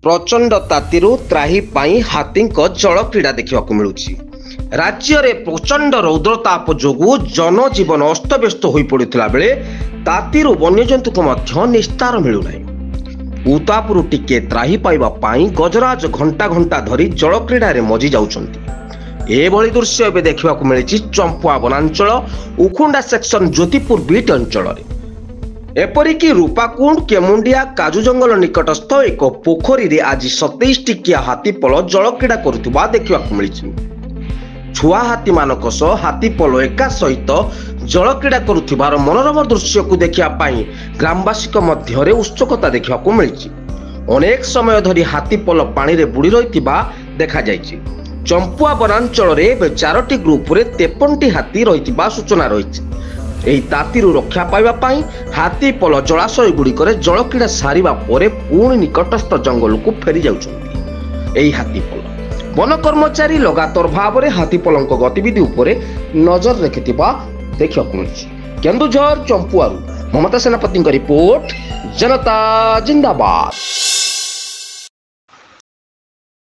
प्रचंड तातीरु त्राही पाई हाथींक जल क्रीड़ा देखा मिलुछि। राज्य में प्रचंड रौद्रताप जोगु जनजीवन अस्तव्यस्त हो पड़ता बेले तातीरु वन्यजंतु को निस्तार मिलूना। उतापुरु टिके त्राही पाइबा पाई गजराज घंटा घंटा धरी जल क्रीड़ा मजी जाउछंती। एभली दृश्य एवं देखा मिली चंपुआ वनांचल उखुंडा सेक्शन ज्योतिपुर बीट अंचल। एपरिकी रूपाकुंड केमुंडिया काजू जंगल निकटस्थ एक पोखरी रे आज 27 टिकिया हाथीपल जल क्रीड़ा करुवा देखा मिली। छुआ हाथी मानक सह हाथीपल एका सहित जल क्रीड़ा करुथिबार मनोरम दृश्य को देखापी ग्रामवासी मध्य उत्सुकता देखा मिली। अनेक समय धरी हाथीपल पानी रे बुड़ी रही देखा जायछि। चंपुआ वनांचल रे 4टी ग्रुप रे 53टी हाथी रही सूचना रही। एही तातीरु रक्षा पाइबा पाई हाथीपल जलाशय गुड़िकरे जल क्रीड़ा सारिबा परे पुणी निकटस्थ जंगल को फेरी जाउछन्ती। एही हाथीपल वन कर्मचारी लगातार भाव में हाथीपल गतिविधि उपरे नजर रखिथिबा देखा मिली। केन्दुझर चंपुआरु ममता सेनापति रिपोर्ट, जनता जिंदाबाद।